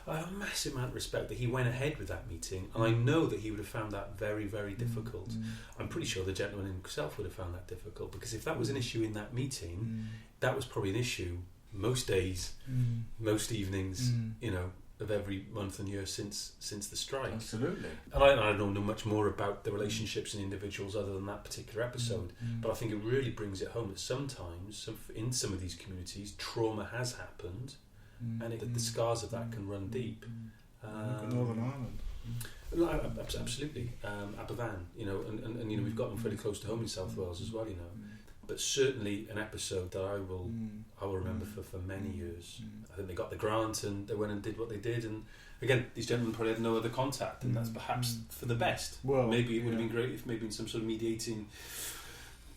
I have a massive amount of respect that he went ahead with that meeting, and I know that he would have found that very, very difficult. I'm pretty sure the gentleman himself would have found that difficult, because if that was an issue in that meeting, that was probably an issue most days, most evenings, of every month and year since the strike. Absolutely. And I don't know much more about the relationships and individuals other than that particular episode, but I think it really brings it home that sometimes in some of these communities trauma has happened, and the scars of that can run deep. Northern Ireland. Absolutely. Aberfan, and we've got them fairly close to home in South Wales as well, But certainly an episode that I will remember for many years. I think they got the grant and they went and did what they did, and again, these gentlemen probably had no other contact, and that's perhaps for the best. Well, maybe it would have been great if maybe in some sort of mediating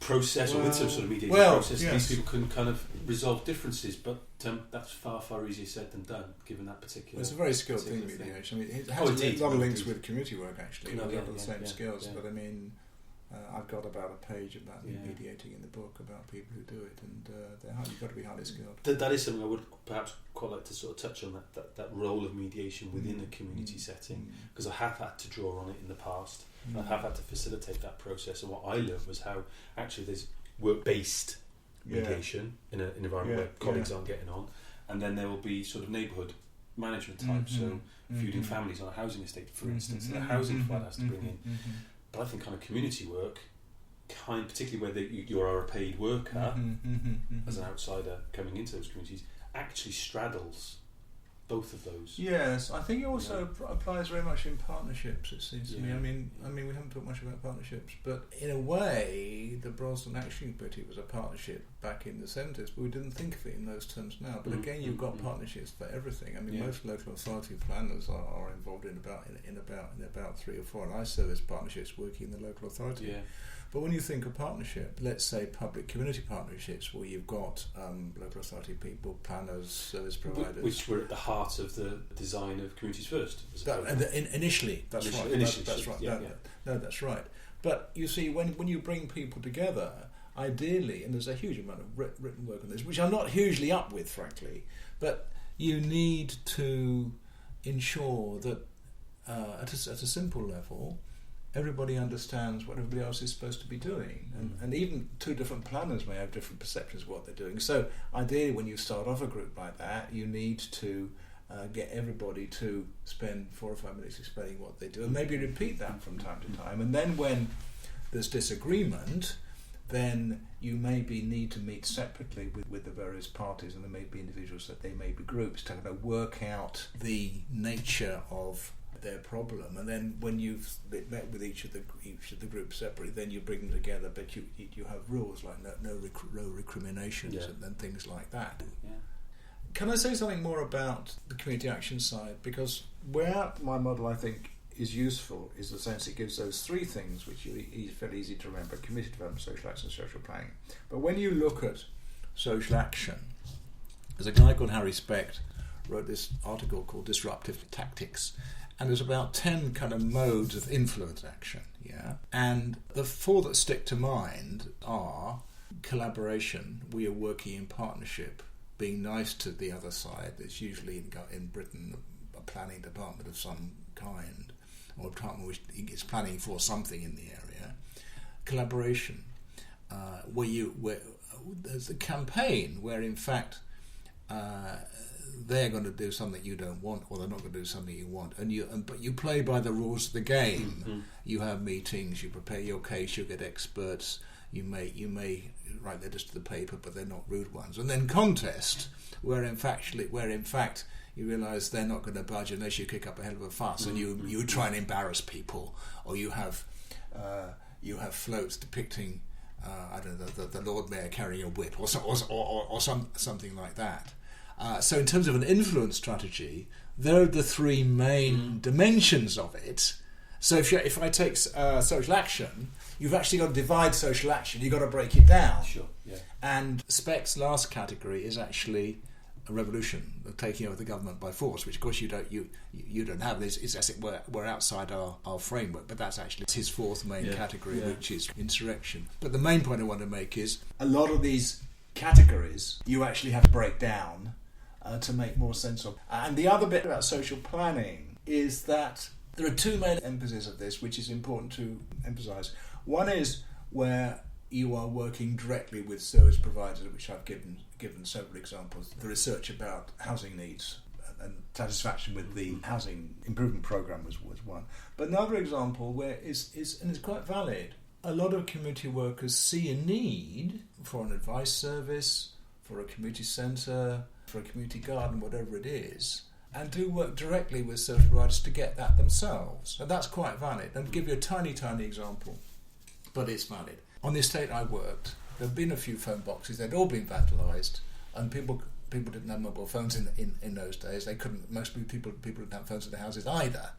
process or with some sort of mediating process these people can kind of resolve differences, but that's far easier said than done given that particular. It's a very skilled thing, mediation. I mean, it has a lot of links with community work actually. We've got the same skills, but I mean, I've got about a page about mediating in the book about people who do it, and you've got to be highly skilled. That is something I would perhaps quite like to sort of touch on, that role of mediation within a community setting, because I have had to draw on it in the past. I have had to facilitate that process, and what I learned was how actually there's work-based mediation in an environment where colleagues aren't getting on, and then there will be sort of neighbourhood management type, so feuding families on a housing estate, for instance, and a housing flat has to bring in. But I think kind of community work, particularly where you are a paid worker as an outsider coming into those communities, actually straddles both of those. Yes, I think it also applies very much in partnerships, it seems to me. I mean, we haven't talked much about partnerships, but in a way, the Braunstone Action Committee was a partnership back in the 70s, but we didn't think of it in those terms now. But again, you've got partnerships for everything. I mean, most local authority planners are involved in about 3 or 4, and I service partnerships working in the local authority. Yeah. But when you think of partnership, let's say public community partnerships, where you've got local authority people, planners, service providers, which were at the heart of the design of Communities First. Initially, that's right. That's right. That's right. But you see, when you bring people together, ideally, and there's a huge amount of written work on this, which I'm not hugely up with, frankly, but you need to ensure that at a simple level, everybody understands what everybody else is supposed to be doing, and even two different planners may have different perceptions of what they're doing. So ideally, when you start off a group like that, you need to get everybody to spend 4 or 5 minutes explaining what they do, and maybe repeat that from time to time. And then when there's disagreement, then you maybe need to meet separately with the various parties, and there may be individuals, that they may be groups, to kind of work out the nature of their problem, and then when you've met with each of the groups separately, then you bring them together, but you have rules like no recriminations and things like that. Yeah. Can I say something more about the community action side? Because where my model, I think, is useful is the sense it gives those 3 things which are fairly easy to remember: community development, social action, social planning. But when you look at social action, there's a guy called Harry Specht wrote this article called Disruptive Tactics, and there's about 10 kind of modes of influence action, and the 4 that stick to mind are collaboration, we are working in partnership, being nice to the other side. There's usually in Britain a planning department of some kind, or a department which is planning for something in the area. Collaboration, where there's a campaign where in fact they're going to do something you don't want, or they're not going to do something you want, but you play by the rules of the game. You have meetings, you prepare your case, you get experts, you may write letters to the paper, but they're not rude ones. And then contest, where in fact you realise they're not going to budge unless you kick up a hell of a fuss, and you try and embarrass people, or you have floats depicting the Lord Mayor carrying a whip, or something like that. So in terms of an influence strategy, there are the 3 main dimensions of it. So if I take social action, you've actually got to divide social action. You've got to break it down. Sure. Yeah. And Specht's last category is actually a revolution, the taking over the government by force, which of course you don't have. It's as it were, we're outside our framework, but that's actually his 4th main category, which is insurrection. But the main point I want to make is a lot of these categories you actually have to break down to make more sense of. And the other bit about social planning is that there are 2 main emphases of this, which is important to emphasise. One is where you are working directly with service providers, which I've given several examples. The research about housing needs and satisfaction with the housing improvement programme was one. But another example where is and it's quite valid. A lot of community workers see a need for an advice service, for a community centre, for a community garden, whatever it is, and do work directly with service providers to get that themselves. And that's quite valid. And to give you a tiny example, but it's valid. On the estate I worked, there had been a few phone boxes. They'd all been vandalised, and people didn't have mobile phones in those days. They couldn't. Most people didn't have phones in their houses either.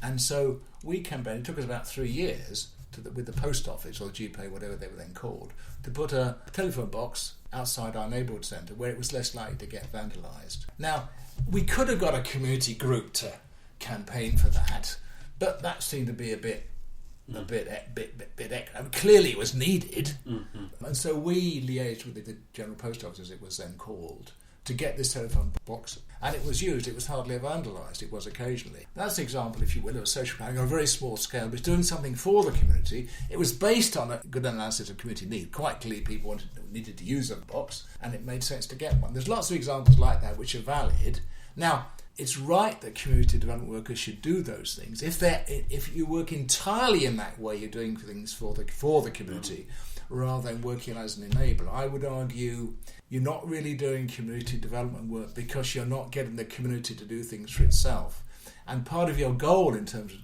And so we campaigned. It took us about 3 years with the post office or the GPay, whatever they were then called, to put a telephone box outside our neighbourhood centre where it was less likely to get vandalised. Now, we could have got a community group to campaign for that, but that seemed to be a bit. Clearly it was needed, and so we liaised with the General Post Office, as it was then called, to get this telephone box, and it was used. It was hardly ever vandalised. It was occasionally. That's an example, if you will, of social planning on a very small scale, but it's doing something for the community. It was based on a good analysis of community need. Quite clearly, people needed to use a box, and it made sense to get one. There's lots of examples like that which are valid. Now, it's right that community development workers should do those things. If you work entirely in that way, you're doing things for the community rather than working as an enabler. I would argue you're not really doing community development work because you're not getting the community to do things for itself. And part of your goal in terms of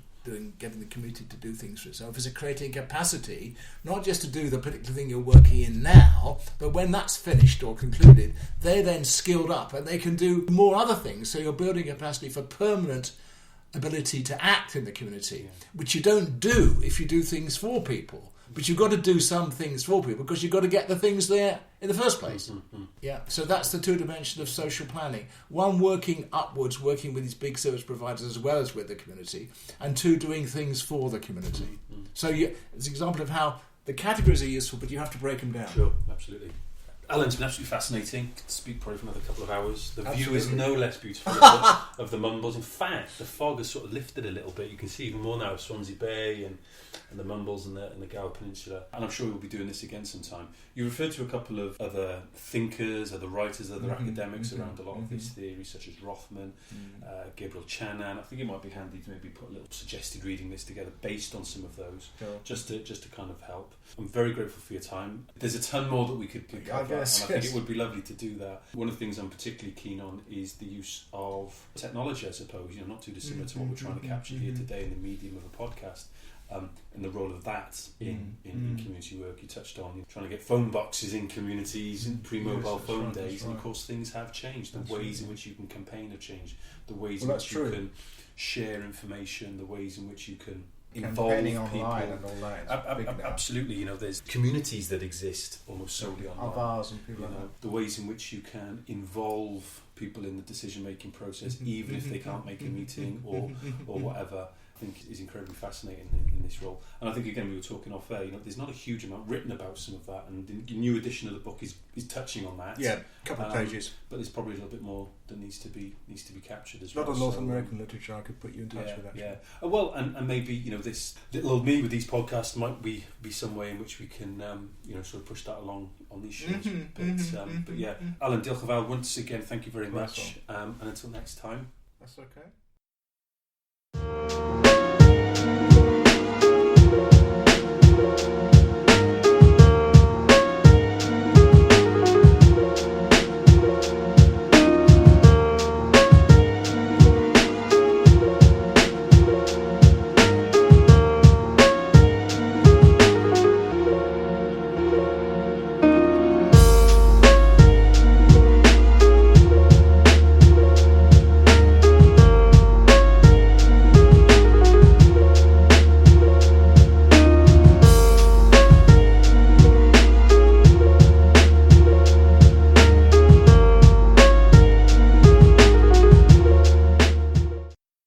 getting the community to do things for itself is creating capacity, not just to do the particular thing you're working in now, but when that's finished or concluded, they're then skilled up and they can do more other things. So you're building capacity for permanent ability to act in the community, which you don't do if you do things for people. But you've got to do some things for people because you've got to get the things there in the first place. Yeah. So that's the two dimensions of social planning. One, working upwards, working with these big service providers as well as with the community, and two, doing things for the community. So it's an example of how the categories are useful, but you have to break them down. Sure, absolutely. Alan, it's been absolutely fascinating. Could speak probably for another couple of hours. The view is no less beautiful of the Mumbles. In fact, the fog has sort of lifted a little bit. You can see even more now of Swansea Bay and the Mumbles and the Gower Peninsula. And I'm sure we'll be doing this again sometime. You referred to a couple of other thinkers, other writers, other academics around a lot of these theories, such as Rothman, Gabriel Chanan. I think it might be handy to maybe put a little suggested reading list together based on some of those, just to kind of help. I'm very grateful for your time. There's a ton more that we could cover, and I think it would be lovely to do that. One of the things I'm particularly keen on is the use of technology, I suppose, not too dissimilar to what we're trying to capture here today in the medium of a podcast. And the role of that in community work. You touched on trying to get phone boxes in communities in pre-mobile phone days, and of course things have changed. The ways in which you can campaign have changed. The ways in which you can share information, the ways in which you can involve people online and all that. Absolutely, there's communities that exist almost solely online. Avars and people like that. The ways in which you can involve people in the decision-making process, even if they can't make a meeting or whatever. I think is incredibly fascinating in this role. And I think, again, we were talking off air, there's not a huge amount written about some of that, and the new edition of the book is touching on that. Yeah, a couple of pages. But there's probably a little bit more that needs to be captured as well. A lot well. of North American literature I could put you in touch with, actually. Yeah. Well, and maybe, this little old me with these podcasts might be some way in which we can, sort of push that along on these shows. But yeah, Alan, diolch yn fawr once again, thank you very much. And until next time. That's okay.